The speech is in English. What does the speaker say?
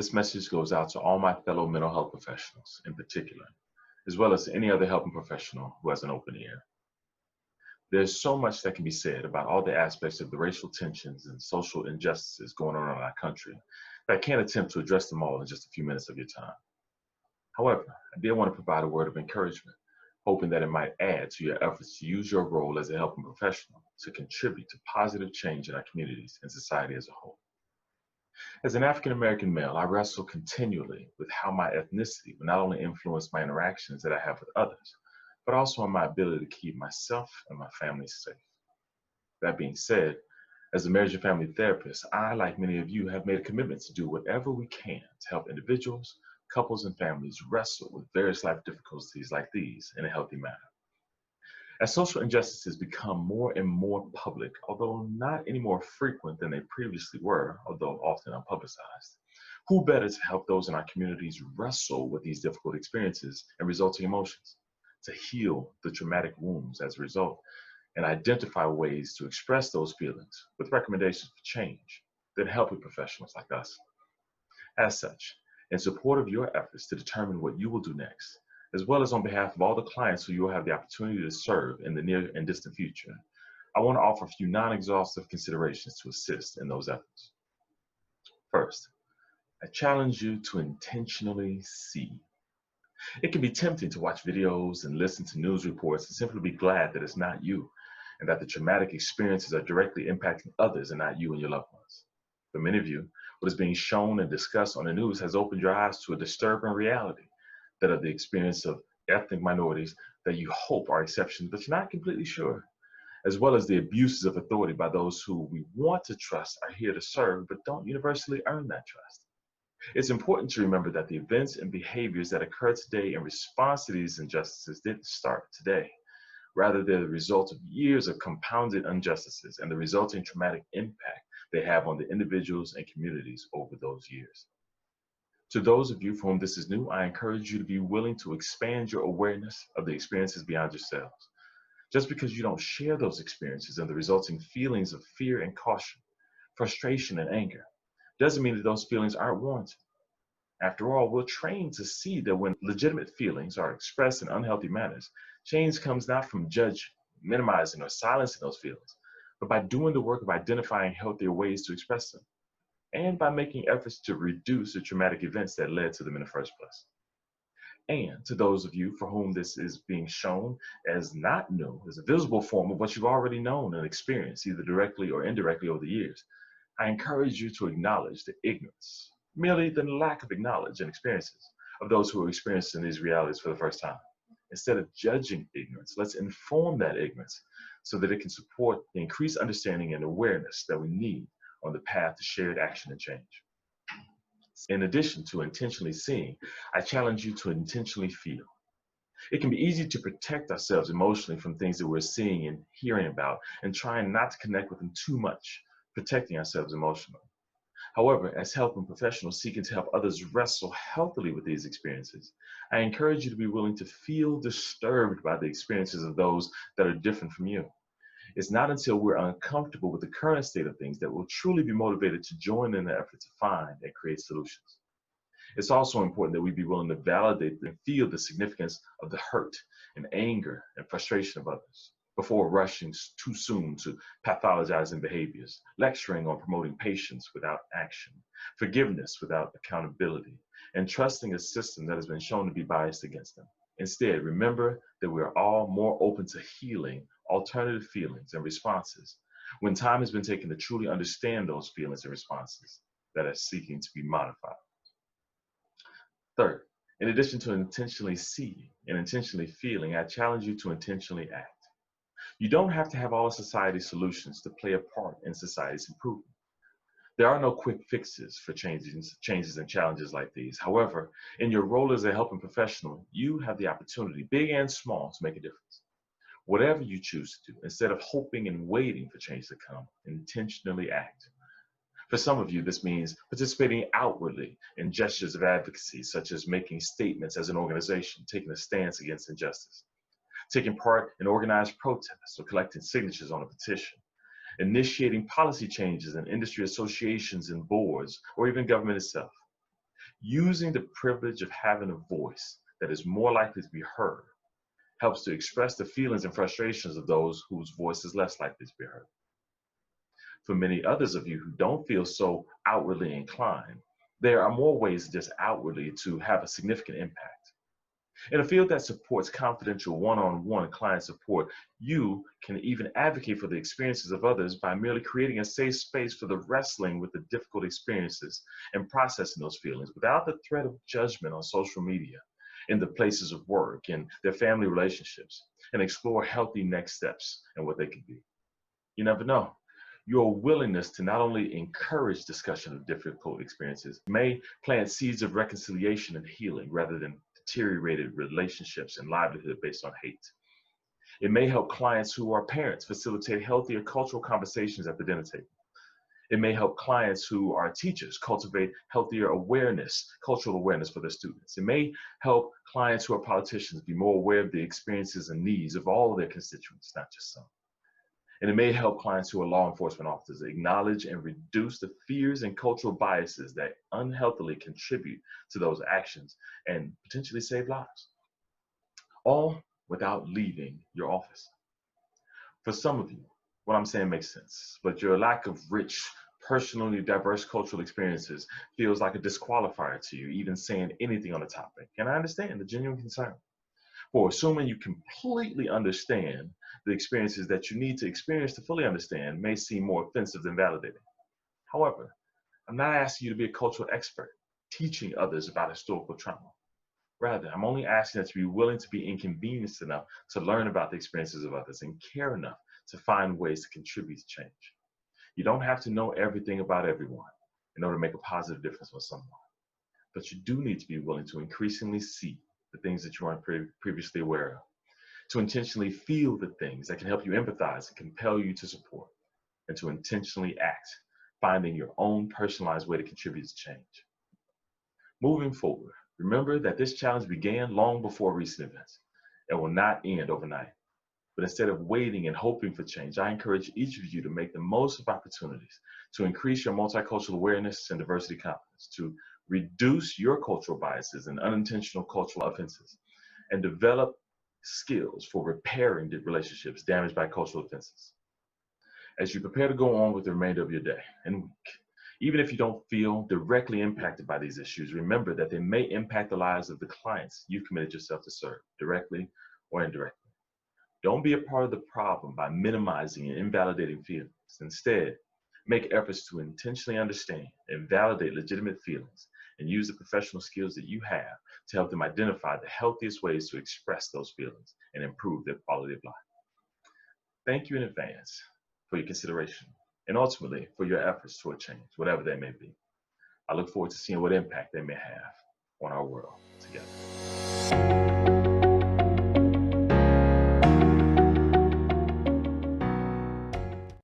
This message goes out to all my fellow mental health professionals in particular, as well as any other helping professional who has an open ear. There's so much that can be said about all the aspects of the racial tensions and social injustices going on in our country that I can't attempt to address them all in just a few minutes of your time. However, I did want to provide a word of encouragement, hoping that it might add to your efforts to use your role as a helping professional to contribute to positive change in our communities and society as a whole. As an African American male, I wrestle continually with how my ethnicity will not only influence my interactions that I have with others, but also on my ability to keep myself and my family safe. That being said, as a marriage and family therapist, I, like many of you, have made a commitment to do whatever we can to help individuals, couples, and families wrestle with various life difficulties like these in a healthy manner. As social injustices become more and more public, although not any more frequent than they previously were, although often unpublicized, who better to help those in our communities wrestle with these difficult experiences and resulting emotions, to heal the traumatic wounds as a result, and identify ways to express those feelings with recommendations for change than helping professionals like us. As such, in support of your efforts to determine what you will do next, as well as on behalf of all the clients who you will have the opportunity to serve in the near and distant future, I want to offer a few non-exhaustive considerations to assist in those efforts. First, I challenge you to intentionally see. It can be tempting to watch videos and listen to news reports and simply be glad that it's not you, and that the traumatic experiences are directly impacting others and not you and your loved ones. For many of you, what is being shown and discussed on the news has opened your eyes to a disturbing reality that of the experience of ethnic minorities that you hope are exceptions, but you're not completely sure, as well as the abuses of authority by those who we want to trust are here to serve, but don't universally earn that trust. It's important to remember that the events and behaviors that occur today in response to these injustices didn't start today. Rather, they're the result of years of compounded injustices and the resulting traumatic impact they have on the individuals and communities over those years. To those of you for whom this is new, I encourage you to be willing to expand your awareness of the experiences beyond yourselves. Just because you don't share those experiences and the resulting feelings of fear and caution, frustration and anger, doesn't mean that those feelings aren't warranted. After all, we're trained to see that when legitimate feelings are expressed in unhealthy manners, change comes not from minimizing or silencing those feelings, but by doing the work of identifying healthier ways to express them, and by making efforts to reduce the traumatic events that led to them in the first place. And to those of you for whom this is being shown as not new, as a visible form of what you've already known and experienced, either directly or indirectly over the years, I encourage you to acknowledge the ignorance, merely the lack of knowledge and experiences of those who are experiencing these realities for the first time. Instead of judging ignorance, let's inform that ignorance so that it can support the increased understanding and awareness that we need on the path to shared action and change. In addition to intentionally seeing, I challenge you to intentionally feel. It can be easy to protect ourselves emotionally from things that we're seeing and hearing about and trying not to connect with them too much, protecting ourselves emotionally. However, as helping professionals seeking to help others wrestle healthily with these experiences, I encourage you to be willing to feel disturbed by the experiences of those that are different from you. It's not until we're uncomfortable with the current state of things that we'll truly be motivated to join in the effort to find and create solutions. It's also important that we be willing to validate and feel the significance of the hurt and anger and frustration of others before rushing too soon to pathologizing behaviors, lecturing on promoting patience without action, forgiveness without accountability, and trusting a system that has been shown to be biased against them. Instead, remember that we are all more open to healing alternative feelings and responses when time has been taken to truly understand those feelings and responses that are seeking to be modified. Third, in addition to intentionally seeing and intentionally feeling, I challenge you to intentionally act. You don't have to have all society's solutions to play a part in society's improvement. There are no quick fixes for changes and challenges like these. However, in your role as a helping professional, you have the opportunity, big and small, to make a difference. Whatever you choose to do, instead of hoping and waiting for change to come, intentionally act. For some of you, this means participating outwardly in gestures of advocacy, such as making statements as an organization, taking a stance against injustice, taking part in organized protests or collecting signatures on a petition, initiating policy changes in industry associations and boards, or even government itself. Using the privilege of having a voice that is more likely to be heard helps to express the feelings and frustrations of those whose voice is less likely to be heard. For many others of you who don't feel so outwardly inclined, there are more ways just outwardly to have a significant impact. In a field that supports confidential one-on-one client support, you can even advocate for the experiences of others by merely creating a safe space for the wrestling with the difficult experiences and processing those feelings without the threat of judgment on social media, in the places of work, in their family relationships, and explore healthy next steps and what they could be. You never know. Your willingness to not only encourage discussion of difficult experiences may plant seeds of reconciliation and healing rather than deteriorated relationships and livelihood based on hate. It may help clients who are parents facilitate healthier cultural conversations at the dinner table. It may help clients who are teachers cultivate healthier awareness, cultural awareness for their students. It may help clients who are politicians be more aware of the experiences and needs of all of their constituents, not just some. And it may help clients who are law enforcement officers acknowledge and reduce the fears and cultural biases that unhealthily contribute to those actions and potentially save lives, all without leaving your office. For some of you, what I'm saying makes sense, but your lack of rich, personally diverse cultural experiences feels like a disqualifier to you, even saying anything on the topic. And I understand the genuine concern. For assuming you completely understand the experiences that you need to experience to fully understand may seem more offensive than validating. However, I'm not asking you to be a cultural expert teaching others about historical trauma. Rather, I'm only asking that you be willing to be inconvenienced enough to learn about the experiences of others and care enough to find ways to contribute to change. You don't have to know everything about everyone in order to make a positive difference for someone, but you do need to be willing to increasingly see the things that you weren't previously aware of, to intentionally feel the things that can help you empathize and compel you to support, and to intentionally act, finding your own personalized way to contribute to change. Moving forward, remember that this challenge began long before recent events and will not end overnight. But instead of waiting and hoping for change, I encourage each of you to make the most of opportunities to increase your multicultural awareness and diversity confidence, to reduce your cultural biases and unintentional cultural offenses, and develop skills for repairing the relationships damaged by cultural offenses. As you prepare to go on with the remainder of your day and week, even if you don't feel directly impacted by these issues, remember that they may impact the lives of the clients you've committed yourself to serve, directly or indirectly. Don't be a part of the problem by minimizing and invalidating feelings. Instead, make efforts to intentionally understand and validate legitimate feelings and use the professional skills that you have to help them identify the healthiest ways to express those feelings and improve their quality of life. Thank you in advance for your consideration and ultimately for your efforts toward change, whatever they may be. I look forward to seeing what impact they may have.